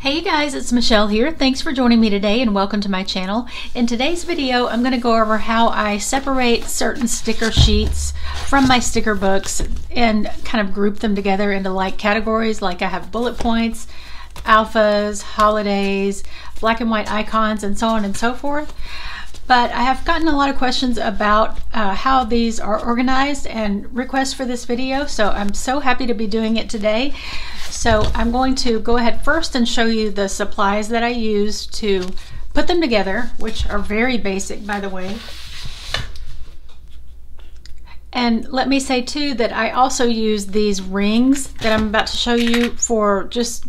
Hey guys, it's Michelle here. Thanks for joining me today and welcome to my channel. In today's video, I'm going to go over how I separate certain sticker sheets from my sticker books and kind of group them together into like categories. Like I have bullet points, alphas, holidays, black and white icons, and so on and so forth. But I have gotten a lot of questions about how these are organized and requests for this video, so I'm so happy to be doing it today. So I'm going to go ahead first and show you the supplies that I use to put them together, which are very basic, by the way. And let me say too that I also use these rings that I'm about to show you for just,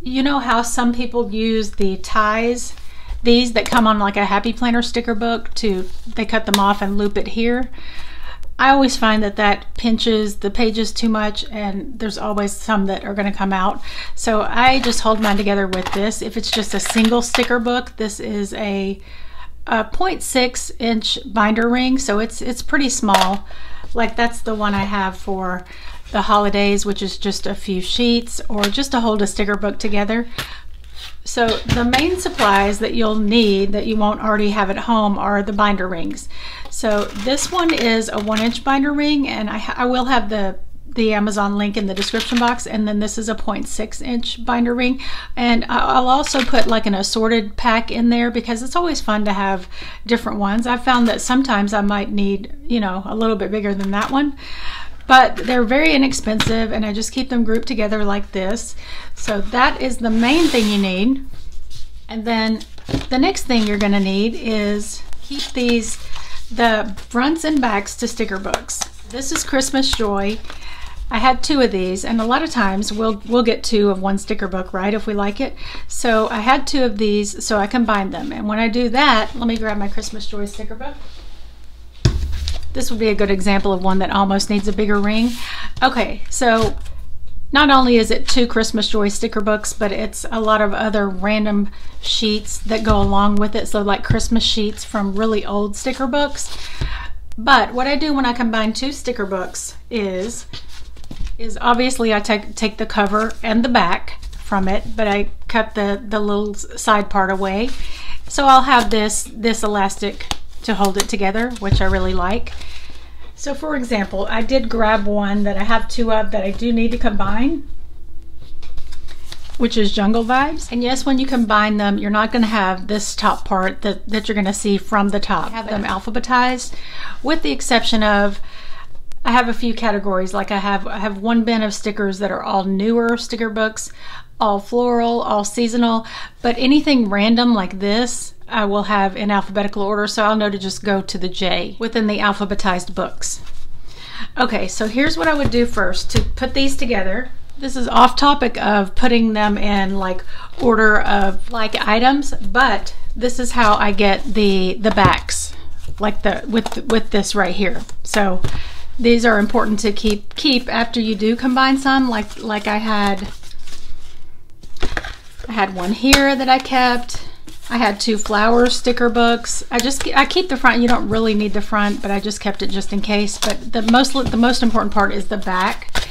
you know how some people use the ties, these that come on like a Happy Planner sticker book, they cut them off and loop it here. I always find that that pinches the pages too much, and there's always some that are going to come out. So I just hold mine together with this. If it's just a single sticker book, this is a 0.6 inch binder ring, so it's pretty small. Like that's the one I have for the holidays, which is just a few sheets or just to hold a sticker book together. So the main supplies that you'll need that you won't already have at home are the binder rings. So this one is a 1-inch binder ring, and I will have the Amazon link in the description box, and then this is a 0.6 inch binder ring. And I'll also put like an assorted pack in there because it's always fun to have different ones. I've found that sometimes I might need, you know, a little bit bigger than that one. But they're very inexpensive, and I just keep them grouped together like this. So that is the main thing you need. And then the next thing you're going to need is keep the fronts and backs to sticker books. This is Christmas Joy. I had 2 of these, and a lot of times we'll get 2 of one sticker book, right, if we like it. So I had 2 of these, so I combined them. And when I do that, let me grab my Christmas Joy sticker book. This would be a good example of one that almost needs a bigger ring. Okay, so not only is it 2 Christmas Joy sticker books, but it's a lot of other random sheets that go along with it. So like Christmas sheets from really old sticker books. But what I do when I combine 2 sticker books is obviously I take the cover and the back from it, but I cut the little side part away. So I'll have this elastic to hold it together, which I really like. So for example, I did grab one that I have 2 of that I do need to combine, which is Jungle Vibes. And yes, when you combine them, you're not going to have this top part that you're going to see from the top. I have them alphabetized, with the exception of I have a few categories. Like I have 1 bin of stickers that are all newer sticker books, all floral, all seasonal, but anything random like this I will have in alphabetical order, so I'll know to just go to the J within the alphabetized books. Okay, so here's what I would do first to put these together. This is off topic of putting them in like order of like items, but this is how I get the backs, like with this right here. So these are important to keep after you do combine some. Like I had one here that I kept. I had 2 flower sticker books. I keep the front. You don't really need the front, but I just kept it just in case. But the most important part is the back,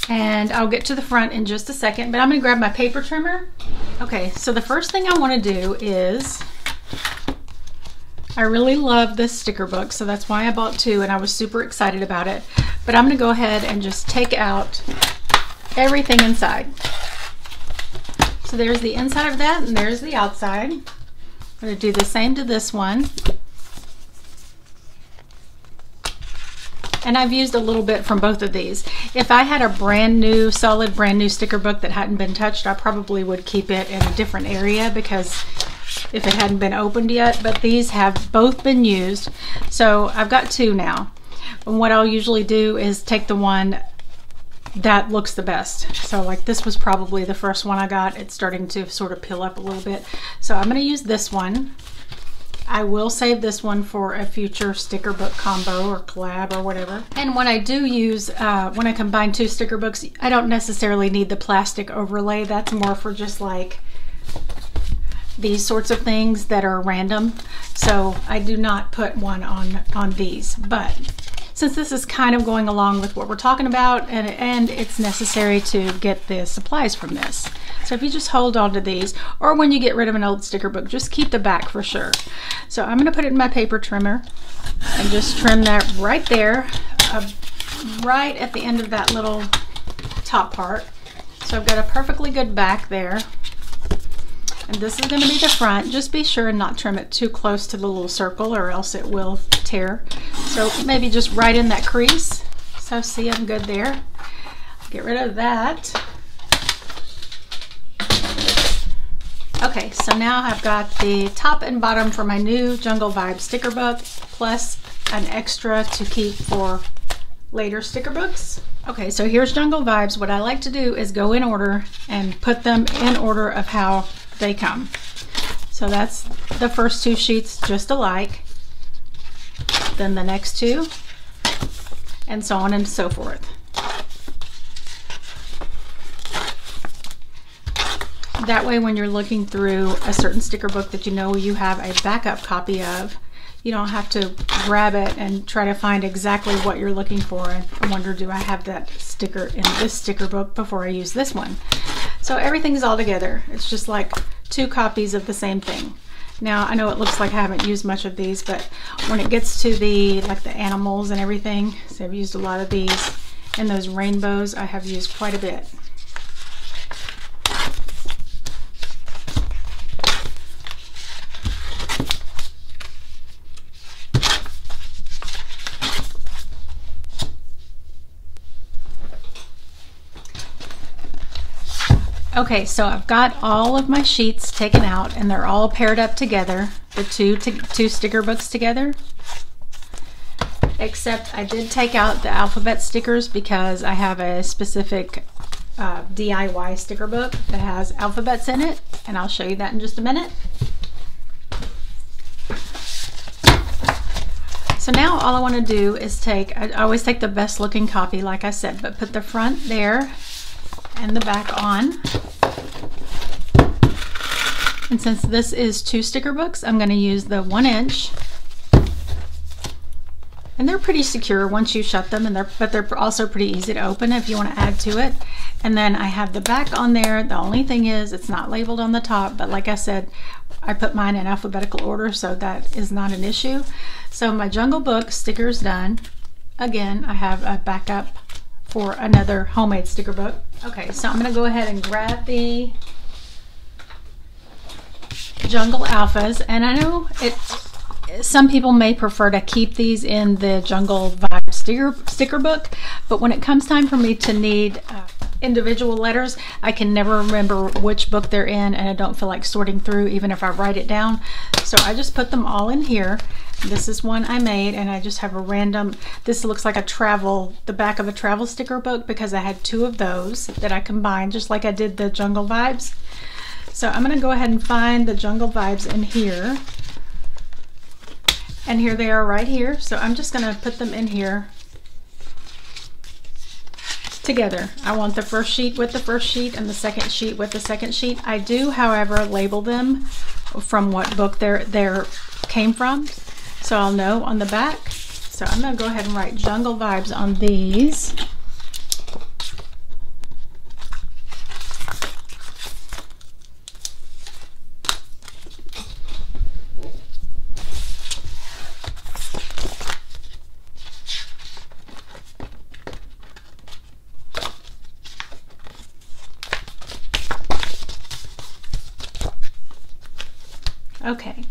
and I'll get to the front in just a second. But I'm going to grab my paper trimmer. Okay, so the first thing I want to do is, I really love this sticker book, so that's why I bought 2, and I was super excited about it. But I'm going to go ahead and just take out everything inside. So there's the inside of that, and there's the outside. I'm going to do the same to this one. And I've used a little bit from both of these. If I had a solid brand new sticker book that hadn't been touched, I probably would keep it in a different area because if it hadn't been opened yet, but these have both been used. So I've got 2 now. And what I'll usually do is take the one that looks the best. So like this was probably the first one I got. It's starting to sort of peel up a little bit. So I'm going to use this one. I will save this one for a future sticker book combo or collab or whatever. And when I do use, when I combine 2 sticker books, I don't necessarily need the plastic overlay. That's more for just like these sorts of things that are random. So I do not put one on these. But since this is kind of going along with what we're talking about, and it's necessary to get the supplies from this. So if you just hold on to these, or when you get rid of an old sticker book, just keep the back for sure. So I'm going to put it in my paper trimmer and just trim that right there, right at the end of that little top part. So I've got a perfectly good back there. And this is going to be the front. Just be sure and not trim it too close to the little circle or else it will tear. So maybe just right in that crease. So see, I'm good there. Get rid of that. Okay, so now I've got the top and bottom for my new Jungle Vibes sticker book, plus an extra to keep for later sticker books. Okay, so here's Jungle Vibes. What I like to do is go in order and put them in order of how they come. So that's the first 2 sheets just alike, then the next 2, and so on and so forth. That way when you're looking through a certain sticker book that you know you have a backup copy of, you don't have to grab it and try to find exactly what you're looking for and wonder, do I have that sticker in this sticker book before I use this one? So everything's all together. It's just like 2 copies of the same thing. Now I know it looks like I haven't used much of these, but when it gets to the animals and everything, so I've used a lot of these, and those rainbows I have used quite a bit. Okay, so I've got all of my sheets taken out and they're all paired up together, the two sticker books together. Except I did take out the alphabet stickers because I have a specific DIY sticker book that has alphabets in it, and I'll show you that in just a minute. So now all I want to do is I always take the best looking copy like I said, but put the front there and the back on. And since this is 2 sticker books, I'm going to use the 1-inch. And they're pretty secure once you shut them, but they're also pretty easy to open if you want to add to it. And then I have the back on there. The only thing is it's not labeled on the top, but like I said, I put mine in alphabetical order, so that is not an issue. So my Jungle Book sticker's done. Again, I have a backup for another homemade sticker book. Okay, so I'm going to go ahead and grab the Jungle Alphas, and I know some people may prefer to keep these in the Jungle Vibe sticker book, but when it comes time for me to need individual letters, I can never remember which book they're in, and I don't feel like sorting through even if I write it down. So I just put them all in here. This is one I made, and I just have a random, this looks like the back of a travel sticker book because I had 2 of those that I combined just like I did the Jungle Vibes. So I'm going to go ahead and find the Jungle Vibes in here. And here they are right here. So I'm just going to put them in here together. I want the first sheet with the first sheet and the second sheet with the second sheet. I do, however, label them from what book they came from, so I'll know on the back. So I'm going to go ahead and write Jungle Vibes on these. Okay,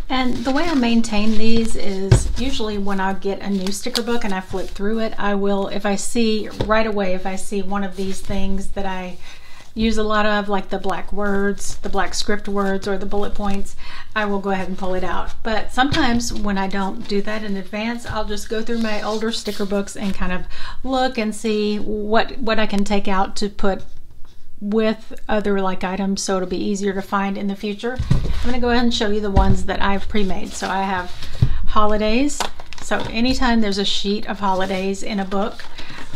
and the way I maintain these is usually when I get a new sticker book and I flip through it, I will, if I see right away, if I see one of these things that I use a lot of, like the black words, the black script words, or the bullet points, I will go ahead and pull it out. But sometimes when I don't do that in advance, I'll just go through my older sticker books and kind of look and see what I can take out to put with other like items, so it'll be easier to find in the future. I'm going to go ahead and show you the ones that I've pre-made. So I have holidays. So anytime there's a sheet of holidays in a book,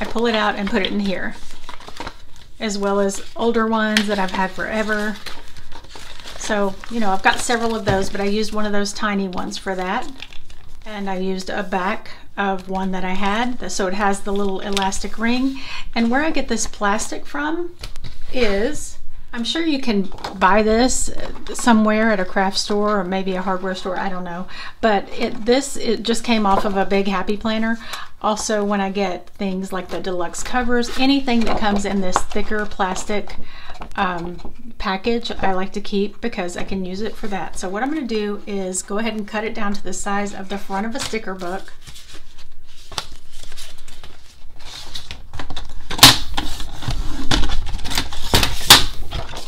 I pull it out and put it in here, as well as older ones that I've had forever. So, you know, I've got several of those, but I used one of those tiny ones for that. And I used a back of one that I had, so it has the little elastic ring. And where I get this plastic from is, I'm sure you can buy this somewhere at a craft store or maybe a hardware store, I don't know. But it just came off of a big Happy Planner. Also, when I get things like the deluxe covers, anything that comes in this thicker plastic package, I like to keep because I can use it for that. So what I'm going to do is go ahead and cut it down to the size of the front of a sticker book.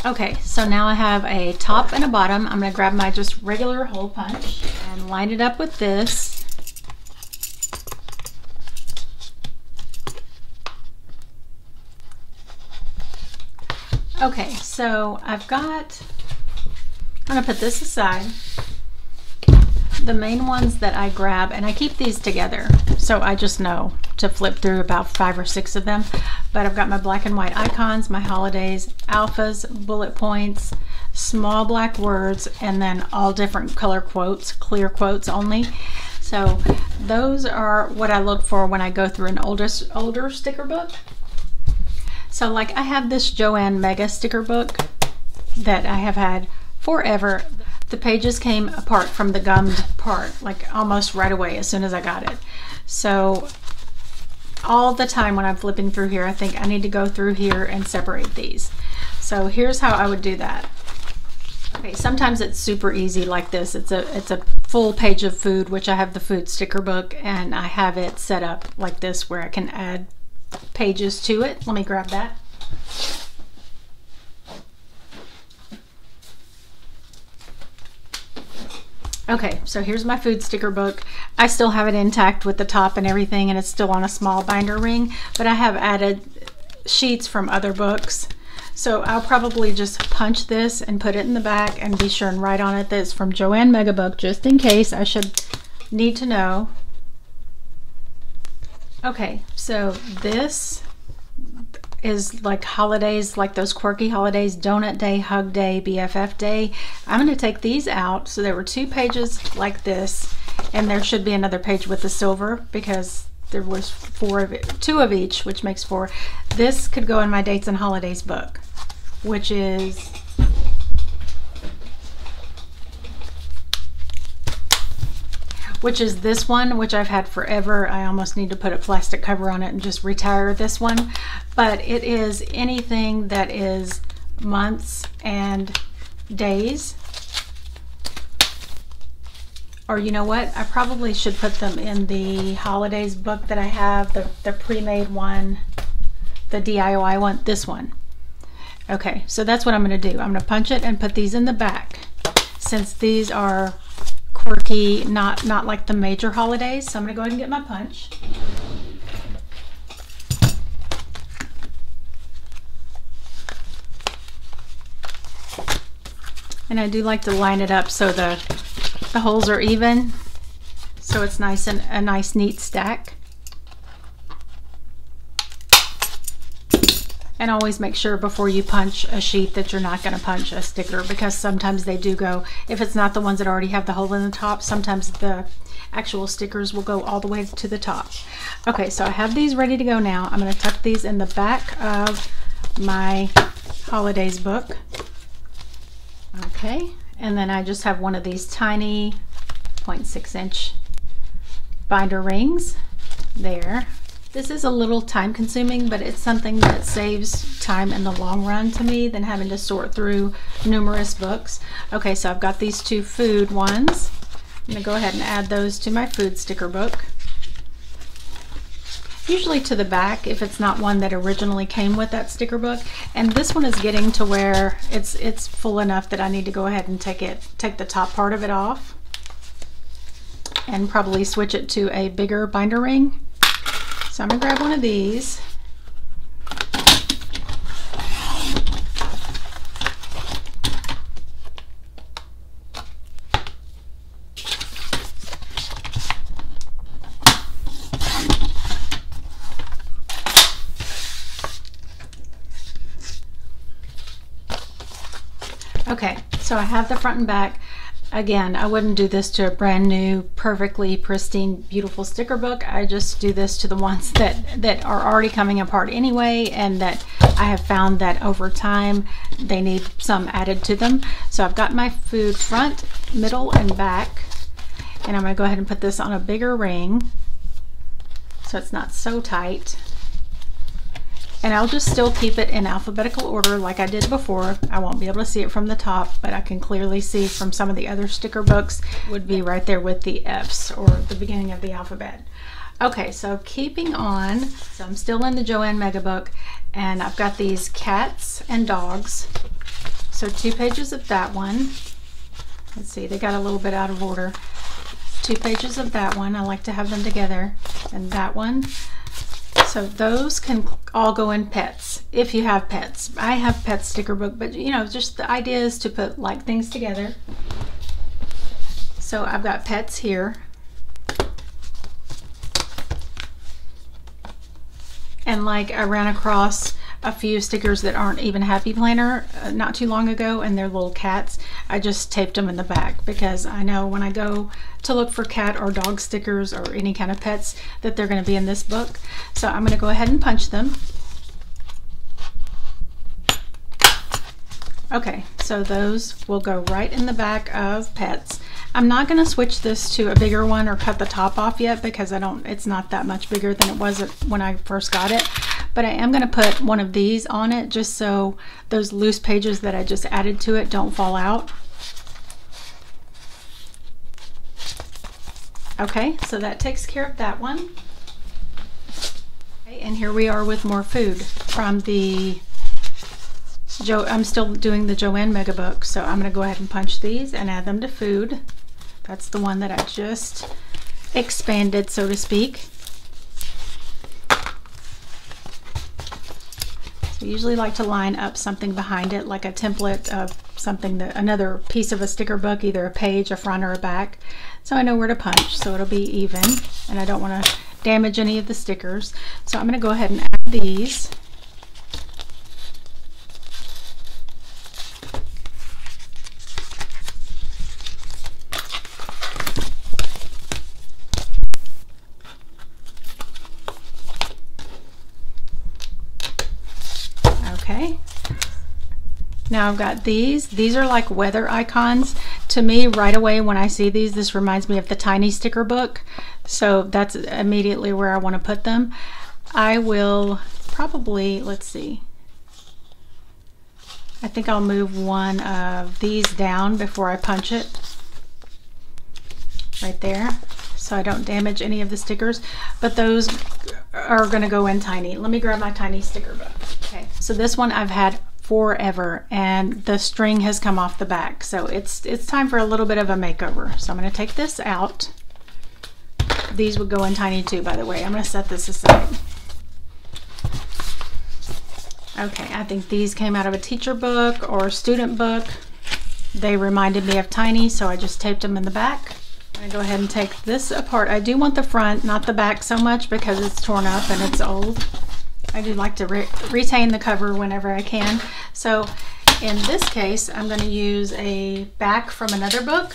Okay, so now I have a top and a bottom. I'm going to grab my just regular hole punch and line it up with this. Okay, so I'm going to put this aside. The main ones that I grab, and I keep these together, so I just know to flip through about 5 or 6 of them. But I've got my black and white icons, my holidays, alphas, bullet points, small black words, and then all different color quotes, clear quotes only. So those are what I look for when I go through an older sticker book. So like I have this Joanne Mega sticker book that I have had forever. The pages came apart from the gummed part, like almost right away as soon as I got it. So all the time when I'm flipping through here, I think I need to go through here and separate these. So here's how I would do that. Okay, sometimes it's super easy like this. It's a full page of food, which I have the food sticker book, and I have it set up like this where I can add pages to it. Let me grab that. Okay, so here's my food sticker book. I still have it intact with the top and everything, and it's still on a small binder ring, but I have added sheets from other books. So I'll probably just punch this and put it in the back and be sure and write on it that it's from Joanne Mega Book, just in case I should need to know. Okay, so this is like holidays, like those quirky holidays, Donut Day, Hug Day, BFF Day. I'm going to take these out. So there were 2 pages like this, and there should be another page with the silver because there was 2 of each, which makes 4. This could go in my dates and holidays book, which is this one, which I've had forever. I almost need to put a plastic cover on it and just retire this one. But it is anything that is months and days. Or you know what? I probably should put them in the holidays book that I have, the pre-made one, the DIY one, this one. Okay, so that's what I'm going to do. I'm going to punch it and put these in the back, since these are quirky, not like the major holidays. So I'm going to go ahead and get my punch. And I do like to line it up so the holes are even, so it's nice and a nice neat stack. And always make sure before you punch a sheet that you're not going to punch a sticker, because sometimes they do go, if it's not the ones that already have the hole in the top, sometimes the actual stickers will go all the way to the top. Okay, so I have these ready to go now. I'm going to tuck these in the back of my holidays book. Okay, and then I just have one of these tiny 0.6 inch binder rings there. This is a little time consuming, but it's something that saves time in the long run to me than having to sort through numerous books. Okay, so I've got these 2 food ones. I'm going to go ahead and add those to my food sticker book. Usually to the back if it's not one that originally came with that sticker book. And this one is getting to where it's full enough that I need to go ahead and take the top part of it off and probably switch it to a bigger binder ring. So I'm going to grab one of these. Okay, so I have the front and back. Again, I wouldn't do this to a brand new, perfectly pristine, beautiful sticker book. I just do this to the ones that are already coming apart anyway, and that I have found that over time they need some added to them. So I've got my food front, middle, and back, and I'm going to go ahead and put this on a bigger ring so it's not so tight. And I'll just still keep it in alphabetical order like I did before. I won't be able to see it from the top, but I can clearly see from some of the other sticker books would be right there with the F's, or the beginning of the alphabet. Okay, so keeping on, so I'm still in the Joanne Mega Book, and I've got these cats and dogs. So 2 pages of that one. Let's see, they got a little bit out of order. 2 pages of that one. I like to have them together. And that one. So those can all go in pets, if you have pets. I have pet sticker book, but you know, just the idea is to put like things together. So I've got pets here. And like I ran across a few stickers that aren't even Happy Planner not too long ago, and they're little cats. I just taped them in the back because I know when I go to look for cat or dog stickers or any kind of pets that they're going to be in this book. So I'm going to go ahead and punch them. Okay, so those will go right in the back of pets. I'm not going to switch this to a bigger one or cut the top off yet because it's not that much bigger than it was when I first got it. But I am going to put one of these on it just so those loose pages that I just added to it don't fall out. Okay, so that takes care of that one. Okay, and here we are with more food from the I'm still doing the Joanne Mega Book, so I'm going to go ahead and punch these and add them to food. That's the one that I just expanded, so to speak. So I usually like to line up something behind it, like a template of something, another piece of a sticker book, either a page, a front, or a back. So I know where to punch, so it'll be even, and I don't want to damage any of the stickers. So I'm going to go ahead and add these. Okay, now I've got these. These are like weather icons. To me, right away when I see these, this reminds me of the tiny sticker book. So that's immediately where I want to put them. I will probably, let's see, I think I'll move one of these down before I punch it. Right there, so I don't damage any of the stickers, but those are going to go in tiny. Let me grab my tiny sticker book. Okay, so this one I've had forever, and the string has come off the back, so it's time for a little bit of a makeover. So I'm going to take this out. These would go in tiny too, by the way. I'm going to set this aside. Okay, I think these came out of a teacher book or student book. They reminded me of tiny, so I just taped them in the back. I'm going to go ahead and take this apart. I do want the front, not the back so much, because it's torn up and it's old. I do like to retain the cover whenever I can. So in this case, I'm going to use a back from another book.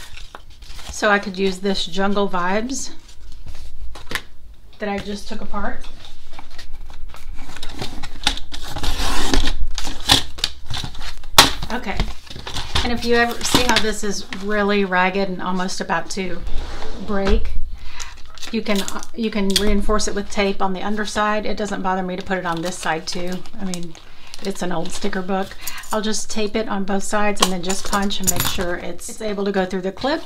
So I could use this Jungle Vibes that I just took apart. Okay. And if you ever see how this is really ragged and almost about to break, you can reinforce it with tape on the underside. It doesn't bother me to put it on this side too. I mean, it's an old sticker book. I'll just tape it on both sides and then just punch and make sure it's able to go through the clip,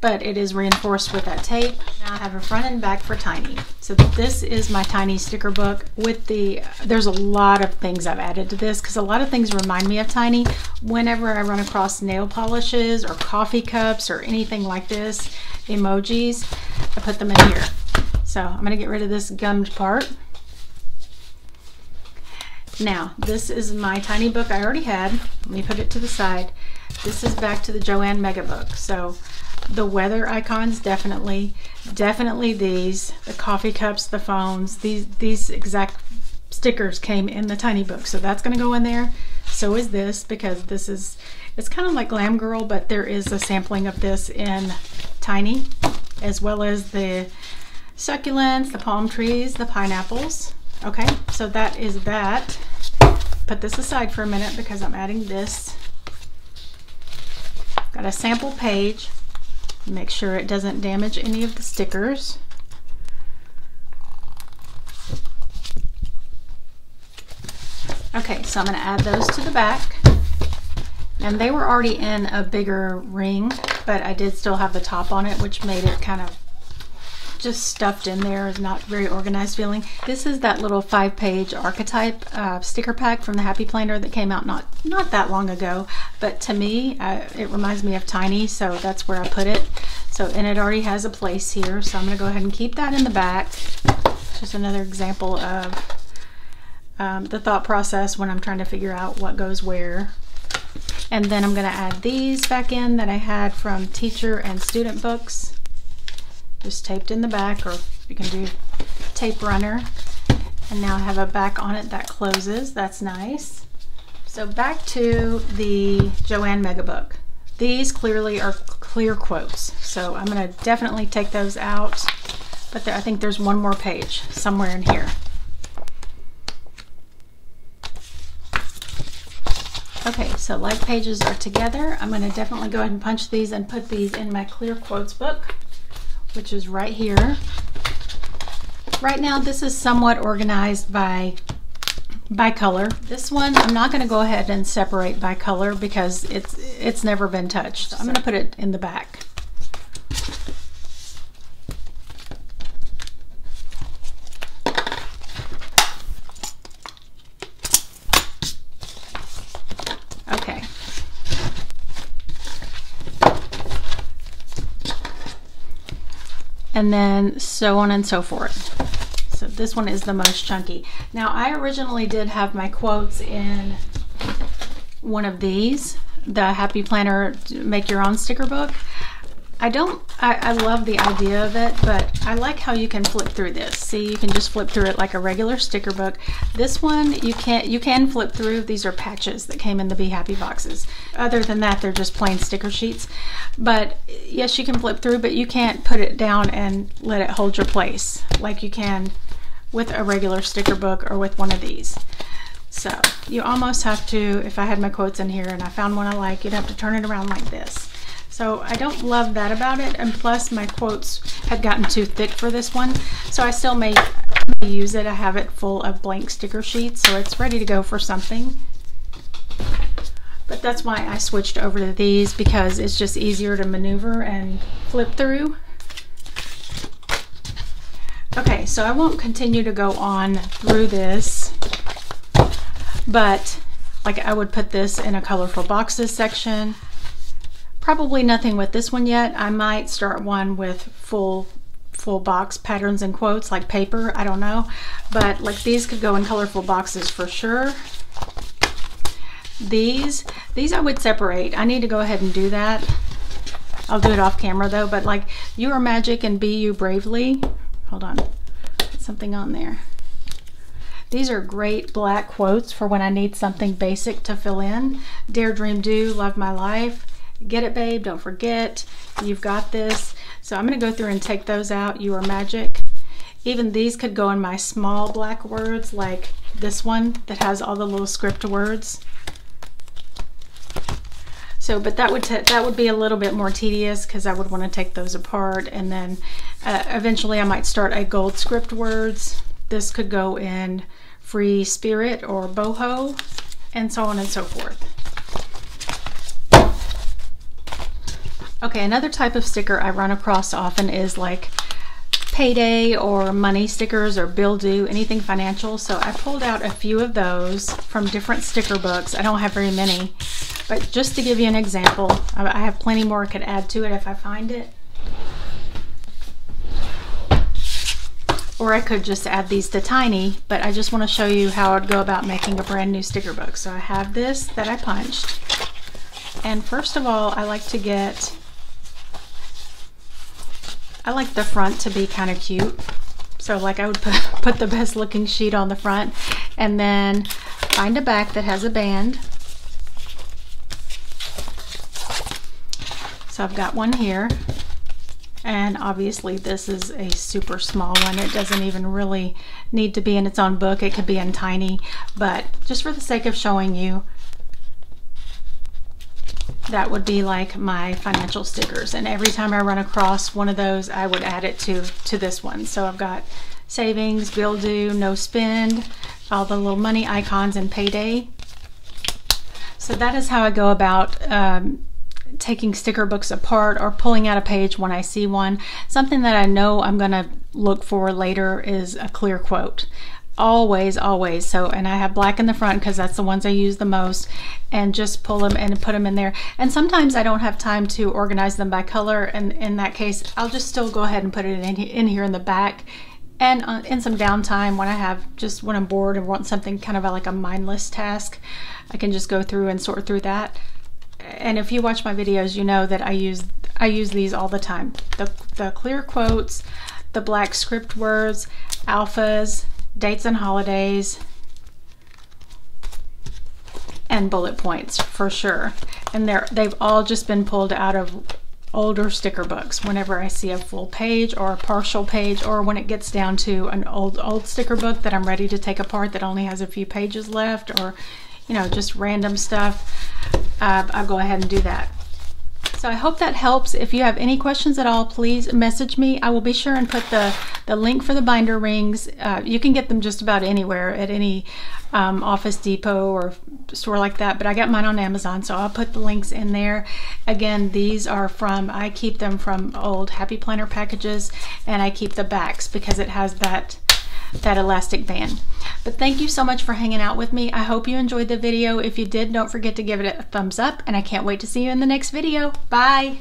but it is reinforced with that tape. Now I have a front and back for tiny. So this is my tiny sticker book with there's a lot of things I've added to this because a lot of things remind me of tiny. Whenever I run across nail polishes or coffee cups or anything like this, emojis, I put them in here. So I'm going to get rid of this gummed part. Now this is my tiny book I already had. Let me put it to the side. This is back to the Joanne Mega Book. So the weather icons, definitely these, the coffee cups, the phones, these exact stickers came in the tiny book, so that's going to go in there. So is this, because this is, it's kind of like Glam Girl, but there is a sampling of this in tiny, as well as the succulents, the palm trees, the pineapples. Okay, so that is that. Put this aside for a minute because I'm adding this. Got a sample page. Make sure it doesn't damage any of the stickers. Okay, so I'm going to add those to the back. And they were already in a bigger ring, but I did still have the top on it, which made it kind of just stuffed in there, not very organized feeling. This is that little 5-page archetype sticker pack from the Happy Planner that came out not that long ago, but to me it reminds me of Tiny, so that's where I put it. So, and it already has a place here, so I'm going to go ahead and keep that in the back. Just another example of the thought process when I'm trying to figure out what goes where. And then I'm going to add these back in that I had from teacher and student books, just taped in the back, or you can do tape runner. And now I have a back on it that closes. That's nice. So back to the Joanne Mega Book. These clearly are clear quotes, so I'm going to definitely take those out, but I think there's one more page somewhere in here. Okay, so like pages are together. I'm going to definitely go ahead and punch these and put these in my clear quotes book, which is right here. Right now this is somewhat organized by color. This one I'm not going to go ahead and separate by color because it's never been touched. So I'm going to put it in the back. Okay. And then so on and so forth. So this one is the most chunky. Now I originally did have my quotes in one of these, the Happy Planner Make Your Own sticker book. I love the idea of it, but I like how you can flip through this. See, you can just flip through it like a regular sticker book. This one you can flip through. These are patches that came in the Be Happy boxes. Other than that, they're just plain sticker sheets. But yes, you can flip through, but you can't put it down and let it hold your place like you can with a regular sticker book or with one of these. So you almost have to, if I had my quotes in here and I found one I like, you'd have to turn it around like this. So I don't love that about it, and plus my quotes had gotten too thick for this one, so I still may use it. I have it full of blank sticker sheets, so it's ready to go for something. But that's why I switched over to these, because it's just easier to maneuver and flip through. Okay, so I won't continue to go on through this, but like I would put this in a colorful boxes section. Probably nothing with this one yet. I might start one with full box patterns and quotes like paper, I don't know. But like these could go in colorful boxes for sure. These I would separate. I need to go ahead and do that. I'll do it off camera though, but like You Are Magic and Be You Bravely. Hold on, put something on there. These are great black quotes for when I need something basic to fill in. Dare, Dream, Do, Love My Life. Get it, babe, don't forget, you've got this. So I'm going to go through and take those out. You Are Magic. Even these could go in my small black words, like this one that has all the little script words. So, but that would be a little bit more tedious because I would want to take those apart, and then eventually I might start a gold script words. This could go in Free Spirit or Boho, and so on and so forth. Okay, another type of sticker I run across often is like payday or money stickers or bill due, anything financial. So I pulled out a few of those from different sticker books. I don't have very many, but just to give you an example, I have plenty more I could add to it if I find it. Or I could just add these to Tiny, but I just want to show you how I'd go about making a brand new sticker book. So I have this that I punched. And first of all, I like the front to be kind of cute. So like I would put the best looking sheet on the front, and then find a back that has a band, So I've got one here, and obviously this is a super small one. It doesn't even really need to be in its own book. It could be in tiny, but just for the sake of showing you, that would be like my financial stickers. And every time I run across one of those, I would add it to this one. So I've got savings, bill due, no spend, all the little money icons, and payday. So that is how I go about taking sticker books apart or pulling out a page when I see one. Something that I know I'm going to look for later is a clear quote. Always, always. So, and I have black in the front because that's the ones I use the most, and just pull them and put them in there. And sometimes I don't have time to organize them by color, and in that case I'll just still go ahead and put it in here in the back. And in some downtime, when I'm bored and want something kind of like a mindless task, I can just go through and sort through that. And if you watch my videos, you know that I use these all the time. The clear quotes, the black script words, alphas, dates and holidays, and bullet points for sure. And they've all just been pulled out of older sticker books. Whenever I see a full page or a partial page, or when it gets down to an old sticker book that I'm ready to take apart that only has a few pages left, or you know, just random stuff, I'll go ahead and do that. So I hope that helps. If you have any questions at all, please message me. I will be sure and put the link for the binder rings. You can get them just about anywhere, at any Office Depot or store like that, but I got mine on Amazon, so I'll put the links in there. Again, these are I keep them from old Happy Planner packages, and I keep the backs because it has that elastic band. But thank you so much for hanging out with me. I hope you enjoyed the video. If you did, don't forget to give it a thumbs up, and I can't wait to see you in the next video. Bye.